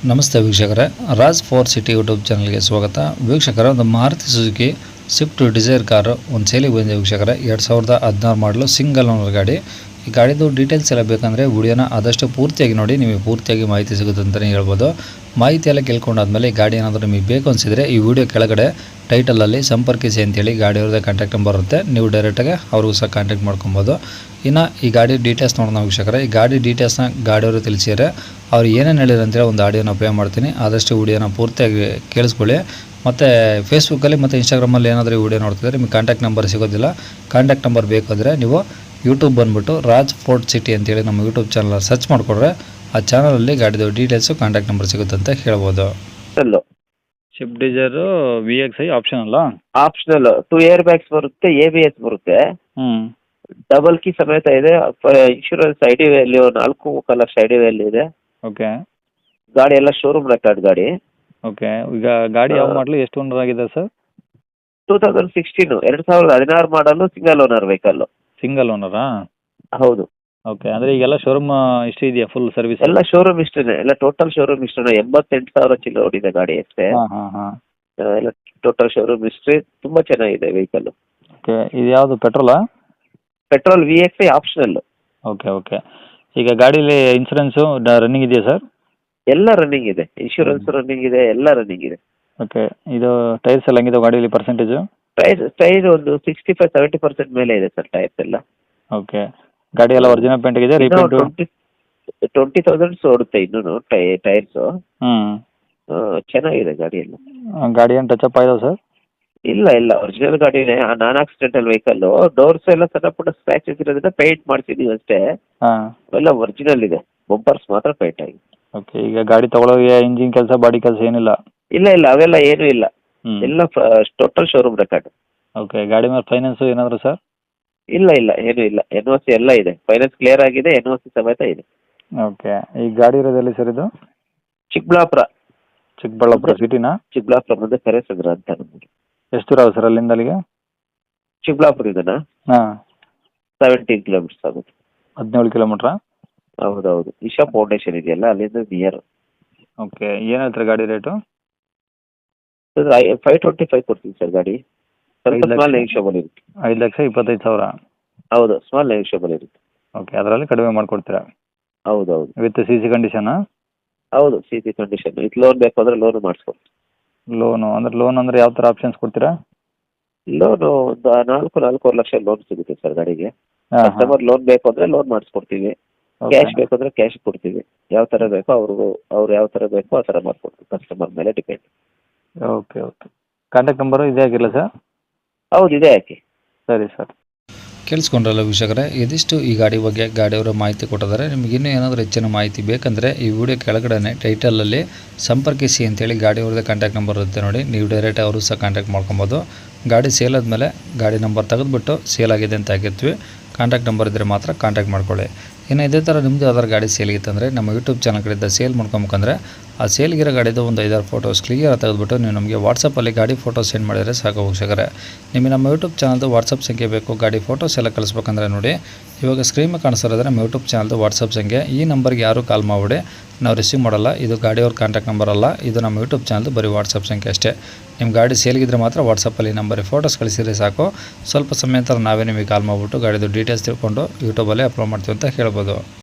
ನಮಸ್ತೆ ವೀಕ್ಷಕರೇ, Raj four city YouTube ಚಾನಲ್ಗೆ ಸ್ವಾಗತ. ವೀಕ್ಷಕರೇ, ಒಂದು Maruti Suzuki Swift Dzire car ಒಂದು ಸೇಲಿಗೆ ಬಂದಿದೆ ವೀಕ್ಷಕರೇ. 2016 ಮಾಡಲು ಸಿಂಗಲ್ ಓನರ್ ಗಾಡಿ. ಈ ಗಾಡಿದು ಡೀಟೇಲ್ಸ್ ಎಲ್ಲ ಬೇಕಂದರೆ ವಿಡಿಯೋನ ಆದಷ್ಟು ಪೂರ್ತಿಯಾಗಿ ನೋಡಿ, ನಿಮಗೆ ಪೂರ್ತಿಯಾಗಿ ಮಾಹಿತಿ ಸಿಗುತ್ತೆ ಅಂತಲೇ ಹೇಳ್ಬೋದು. ಮಾಹಿತಿ ಎಲ್ಲ ಕೇಳ್ಕೊಂಡಾದ್ಮೇಲೆ ಈ ಗಾಡಿ ಏನಾದರೂ ನಿಮಗೆ ಬೇಕು ಅನಿಸಿದರೆ ಈ ವಿಡಿಯೋ ಕೆಳಗಡೆ ಟೈಟಲಲ್ಲಿ ಸಂಪರ್ಕಿಸಿ ಅಂತೇಳಿ ಗಾಡಿಯವ್ರದ್ದೇ ಕಾಂಟ್ಯಾಕ್ಟ್ ನಂಬರ್ ಇರುತ್ತೆ. ನೀವು ಡೈರೆಕ್ಟಾಗಿ ಅವ್ರಿಗೂ ಸಹ ಕಾಂಟ್ಯಾಕ್ಟ್ ಮಾಡ್ಕೊಬೋದು. ಇನ್ನು ಈ ಗಾಡಿ ಡೀಟೇಲ್ಸ್ ನೋಡೋಣ ವೀಕ್ಷಕರೇ. ಈ ಗಾಡಿ ಡೀಟೇಲ್ಸ್ನ ಗಾಡಿಯವರು ತಿಳಿಸಿದರೆ ಅವ್ರು ಏನೇನು ಹೇಳಿದ್ರು ಅಂತೇಳಿ ಒಂದು ಆಡಿಯೋನ ಪ್ಲೇ ಮಾಡ್ತೀನಿ. ಆದಷ್ಟು ವಿಡಿಯೋನ ಪೂರ್ತಿಯಾಗಿ ಕೇಳಿಸ್ಕೊಳ್ಳಿ. ಮತ್ತು ಫೇಸ್ಬುಕ್ಕಲ್ಲಿ ಮತ್ತು ಇನ್ಸ್ಟಾಗ್ರಾಮಲ್ಲಿ ಏನಾದರೂ ಈ ವಿಡಿಯೋ ನೋಡ್ತಿದ್ರೆ ನಿಮಗೆ ಕಾಂಟ್ಯಾಕ್ಟ್ ನಂಬರ್ ಸಿಗೋದಿಲ್ಲ. ಕಾಂಟ್ಯಾಕ್ಟ್ ನಂಬರ್ ಬೇಕಾದರೆ ನೀವು ಯೂಟ್ಯೂಬ್ ಬಂದುಬಿಟ್ಟು ರಾಜ್ ಫೋರ್ಟ್ ಸಿಟಿ ಅಂತೇಳಿ ನಮ್ಮ ಯೂಟ್ಯೂಬ್ ಚಾನಲ್ ಸರ್ಚ್ ಮಾಡಿಕೊಂಡ್ರೆ ಆ ಚಾನಲಲ್ಲಿ ಗಾಡಿದು ಡೀಟೇಲ್ಸು ಕಾಂಟ್ಯಾಕ್ಟ್ ನಂಬರ್ ಸಿಗುತ್ತೆ ಅಂತ ಹೇಳ್ಬೋದು. ಸ್ವಿಫ್ಟ್ ಡಿಸೈರು VXi ಆಪ್ಷನ್ ಅಲ್ಲ? ಆಪ್ಷನಲ್ 2 ಏರ್ ಬ್ಯಾಗ್ಸ್ ಬರುತ್ತೆ, ABS ಬರುತ್ತೆ, ಡಬಲ್ ಕೀ ಸಮೇತ ಇದೆ. Insurance ID value 4 lakh ID value ಇದೆ. ಓಕೆ. ಗಾಡಿ ಎಲ್ಲ ಶೋರೂಮ್ ರೆಕಾರ್ಡ್ ಗಾಡಿ. ಓಕೆ. ಈಗ ಗಾಡಿ ಯಾವ ಮಾಡಲು, ಎಷ್ಟು ಓನರ್ ಆಗಿದೆ ಸರ್? 2016 2016 ಮಾಡಲು, ಸಿಂಗಲ್ ಓನರ್ ವೆಹಿಕಲ್. ಸಿಂಗಲ್ ಓನರಾ? ಹೌದು. ಓಕೆ. ಅಂದರೆ ಈಗೆಲ್ಲ ಶೋರೂಮ್ ಇಷ್ಟು ಇದೆಯಾ, ಫುಲ್ ಸರ್ವಿಸ್? ಎಲ್ಲ ಶೋರೂಮ್ ಇಷ್ಟನೇ, ಎಲ್ಲ ಟೋಟಲ್ ಶೋರೂಮ್ ಇಷ್ಟನೇ. 88,000 ಚಿಲ್ಲರೆ ಓಡಿದೆ ಗಾಡಿ ಅಷ್ಟೇ. ಎಲ್ಲ ಟೋಟಲ್ ಶೋರೂಮ್ ಹಿಸ್ಟ್ರಿ. ತುಂಬಾ ಚೆನ್ನಾಗಿದೆ ವೆಹಿಕಲ್. ಓಕೆ. ಇದು ಯಾವುದು, ಪೆಟ್ರೋಲಾ? Petrol VXi optional. Okay okay. ಈಗ ಗಾಡೀಲಿ ಇನ್ಸೂರೆನ್ಸು ರನ್ನಿಂಗ್ ಇದೆಯಾ ಸರ್? ಎಲ್ಲ ರನ್ನಿಂಗ್ ಇದೆ, ಇನ್ಶೂರೆನ್ಸ್ ರನ್ನಿಂಗ್ ಇದೆ, ಎಲ್ಲ ರನ್ನಿಂಗ್ ಇದೆ. ಓಕೆ. ಇದು ಟೈರ್ಸ್ ಎಲ್ಲ ಹೆಂಗಿದೆ ಗಾಡೀಲಿ, ಪರ್ಸೆಂಟೇಜು? ಟೈರ್ ಒಂದು 65-70% ಮೇಲೆ ಇದೆ ಸರ್ ಟೈರ್ಸ್ ಎಲ್ಲ. ಓಕೆ. ಗಾಡಿ ಎಲ್ಲ ಒರಿಜಿನಲ್ ಪೇಂಟ್ ಇದೆ, ರೀಪೇಂಟು? 20,000 ಓಡುತ್ತೆ ಇನ್ನೂ ಟೈರ್ಸು. ಚೆನ್ನಾಗಿದೆ ಗಾಡಿ ಎಲ್ಲ. ಗಾಡಿ ಏನು ಟಚ್ ಅಪ್ ಆಗಿದೆ ಸರ್? ಇಲ್ಲ ಒರಿಜಿನಲ್ ಗಾಡಿನೇ. Non accidental vehicle. ಡೋರ್ಸ್ ಎಲ್ಲ ಸಣ್ಣ ಪುಟ್ಟ ಸ್ಕ್ರಾಚಸ್ ಇರೋದ್ರಿಂದ ಪೇಂಟ್ ಮಾಡ್ಸಿದೀವಿ ಅಷ್ಟೇ. ಎಲ್ಲ ಒರಿಜಿನಲ್ ಇದೆ, ಬಂಪರ್ಸ್ ಮಾತ್ರ ಪೇಂಟ್ ಆಗಿದೆ. ಓಕೆ. ಈಗ ಗಾಡಿ ತಗೊಳ್ಳೋಕೆ ಇಂಜಿನ್ ಕೆಲಸ, ಬಾಡಿ ಕೆಲಸ ಏನಿಲ್ಲ? ಇಲ್ಲ ಅವೆಲ್ಲ ಏನೂ ಇಲ್ಲ, ಎಲ್ಲ ಟೋಟಲ್ ಶೋರೂಮ್ ರೆಕಾರ್ಡ್. ಓಕೆ. ಗಾಡಿ ಮೇಲೆ ಫೈನಾನ್ಸು ಏನಾದರೂ ಸರ್? ಇಲ್ಲ ಏನೂ ಇಲ್ಲ. NOC ಎಲ್ಲ ಇದೆ, ಫೈನಾನ್ಸ್ ಕ್ಲಿಯರ್ ಆಗಿದೆ, NOC ಸಮೇತ ಇದೆ. ಓಕೆ. ಈ ಗಾಡಿ ಇರೋದೆಲ್ಲಿ ಸರ್ ಇದು? ಚಿಕ್ಕಬಳ್ಳಾಪುರ ಸಿಟಿನಾ? ಚಿಕ್ಕಬಳ್ಳಾಪುರ ಮುಂದೆ ಕರೆಸಂದ್ರ ಅಂತ ನಮಗೆ. ಎಷ್ಟು ದೂರ ಸರ್ ಅಲ್ಲಿಂದ ಅಲ್ಲಿಗೆ? ಚಿಕ್ಕಬಳ್ಳಾಪುರ ಇದನ್ನ 17 ಕಿಲೋಮೀಟರ್ಸ್ ಆಗುತ್ತೆ. 17 ಕಿಲೋಮೀಟ್ರಾ? ಹೌದೌದು. ಇಶಾ ಫೌಂಡೇಶನ್ ಇದೆಯಲ್ಲ, ಅಲ್ಲಿಂದ ನಿಯರ್. ಓಕೆ. ಏನು ಹೇಳ್ತಾರೆ ಗಾಡಿ ರೇಟು? 525 ಕೊಡ್ತೀನಿ ಸರ್ ಗಾಡಿ. ಸ್ವಲ್ಪ ಸ್ಮಾಲ್ ನೆಗೋಷಿಯಬಲ್ ಇರುತ್ತೆ. 5,25,000? ಹೌದು, ಸ್ಮಾಲ್ ನೆಗೋಷಿಯಬಲ್ ಇರುತ್ತೆ. ಓಕೆ. ಅದರಲ್ಲಿ ಕಡಿಮೆ ಮಾಡಿಕೊಡ್ತೀರಾ? ಹೌದೌದು. With CC ಕಂಡೀಷನಾ? ಹೌದು, CC ಕಂಡೀಷನ್. ಇದು ಲೋನ್ ಬೇಕು ಅಂದರೆ ಲೋನ್ ಮಾಡಿಸ್ಕೊಡ್ತೀವಿ. ಲೋನ್ ಅಂದರೆ ಯಾವ ಥರ ಆಪ್ಷನ್ಸ್ ಕೊಡ್ತೀರಾ? ಲೋನು ಒಂದು 4-4.5 ಲಕ್ಷ ಲೋನ್ ಸಿಗುತ್ತೆ ಸರ್ ಗಾಡಿಗೆ. ಕಸ್ಟಮರ್ ಲೋನ್ ಬೇಕು ಅಂದರೆ ಲೋನ್ ಮಾಡಿಸ್ಕೊಡ್ತೀವಿ, ಕ್ಯಾಶ್ ಬೇಕು ಅಂದರೆ ಕ್ಯಾಶ್ ಕೊಡ್ತೀವಿ. ಯಾವ ಥರ ಬೇಕೋ ಅವ್ರು ಯಾವ ಥರ ಬೇಕೋ ಆ ಥರ ಮಾಡಿಕೊಡ್ತೀವಿ. ಕಸ್ಟಮರ್ ಮೇಲೆ ಡಿಪೆಂಡ್. ಓಕೆ. ಕಾಂಟ್ಯಾಕ್ಟ್ ನಂಬರು ಇದೇ ಆಗಿಲ್ಲ ಸರ್? ಹೌದು, ಇದೆ ಹಾಕಿ. ಸರಿ ಸರ್. ಕೇಳಿಸ್ಕೊಂಡ್ರಲ್ಲ ವೀಕ್ಷಕರೇ, ಇದಿಷ್ಟು ಈ ಗಾಡಿ ಬಗ್ಗೆ ಗಾಡಿಯವರ ಮಾಹಿತಿ ಕೊಟ್ಟಿದ್ದಾರೆ. ನಿಮಗೆ ಇನ್ನೂ ಏನಾದರೂ ಹೆಚ್ಚಿನ ಮಾಹಿತಿ ಬೇಕಂದರೆ ಈ ವಿಡಿಯೋ ಕೆಳಗಡೆ ಟೈಟಲಲ್ಲಿ ಸಂಪರ್ಕಿಸಿ ಅಂತೇಳಿ ಗಾಡಿಯವ್ರದ್ದೇ ಕಾಂಟ್ಯಾಕ್ಟ್ ನಂಬರ್ ಇರುತ್ತೆ ನೋಡಿ. ನೀವು ಡೈರೆಕ್ಟ್ ಅವರು ಸಹ ಕಾಂಟ್ಯಾಕ್ಟ್ ಮಾಡ್ಕೊಬೋದು. ಗಾಡಿ ಸೇಲ್ ಆದಮೇಲೆ ಗಾಡಿ ನಂಬರ್ ತೆಗೆದುಬಿಟ್ಟು ಸೇಲ್ ಆಗಿದೆ ಅಂತ ಹಾಕಿರ್ತೀವಿ. ಕಾಂಟ್ಯಾಕ್ಟ್ ನಂಬರ್ ಇದ್ದರೆ ಮಾತ್ರ ಕಾಂಟ್ಯಾಕ್ಟ್ ಮಾಡ್ಕೊಳ್ಳಿ. ಇನ್ನು ಇದೇ ಥರ ನಿಮ್ಮದು ಯಾವ್ದಾರು ಗಾಡಿ ಸೇಲಿಗಿತ್ತಂದರೆ ನಮ್ಮ ಯೂಟ್ಯೂಬ್ ಚಾನಲ್ ಕಡೆಯಿಂದ ಸೇಲ್ ಮಾಡ್ಕೊಬೇಕಂದ್ರೆ ಆ ಸೇಲ್ಗಿರೋ ಗಾಡಿದು ಒಂದು 5-6 ಫೋಟೋಸ್ ಕ್ಲಿಯರ್ ತೆಗೆದುಬಿಟ್ಟು ನೀವು ನಮಗೆ ವಾಟ್ಸಪ್ಪಲ್ಲಿ ಗಾಡಿ ಫೋಟೋಸ್ ಸೆಂಡ್ ಮಾಡಿದರೆ ಸಾಕು ವೀಕ್ಷಕರೇ. ನಿಮಗೆ ನಮ್ಮ ಯೂಟ್ಯೂಬ್ ಚಾನಲ್ದು ವಾಟ್ಸಪ್ ಸಂಖ್ಯೆ ಬೇಕು, ಗಾಡಿ ಫೋಟೋಸ್ ಎಲ್ಲ ಕಳಿಸ್ಬೇಕಂದ್ರೆ ನೋಡಿ, ಇವಾಗ ಸ್ಕ್ರೀನ್ ಮೇಲೆ ಕಾಣಿಸ್ತಿರೋದ್ರೆ ನಮ್ಮ ಯೂಟ್ಯೂಬ್ ಚಾನಲ್ದು ವಾಟ್ಸಪ್ ಸಂಖ್ಯೆ. ಈ ನಂಬರ್ಗೆ ಯಾರೂ ಕಾಲ್ ಮಾಡಿಬಿಡಿ, ನಾವು ರಿಸೀವ್ ಮಾಡಲ್ಲ. ಇದು ಗಾಡಿಯವ್ರ ಕಾಂಟ್ಯಾಕ್ಟ್ ನಂಬರ್ ಅಲ್ಲ, ಇದು ನಮ್ಮ ಯೂಟ್ಯೂಬ್ ಚಾನಲ್ದು ಬರೀ ವಾಟ್ಸಪ್ ಸಂಖ್ಯೆ ಅಷ್ಟೇ. ನಿಮ್ಮ ಗಾಡಿ ಸೇಲ್ಗಿದ್ರೆ ಮಾತ್ರ ವಾಟ್ಸಪ್ಪಲ್ಲಿ ನಂಬರಿಗೆ ಫೋಟೋಸ್ ಕಳಿಸಿದ್ರೆ ಸಾಕು. ಸ್ವಲ್ಪ ಸಮಯ ನಂತರ ನಾವೇ ನಿಮಗೆ ಕಾಲ್ ಮಾಡಿಬಿಟ್ಟು ಗಾಡಿದು ಡೀಟೇಲ್ಸ್ ತಿಳ್ಕೊಂಡು ಯೂಟ್ಯೂಬಲ್ಲೇ ಅಪ್ಲೋಡ್ ಮಾಡ್ತೀವಿ ಅಂತ ಹೇಳ್ಬೋದು.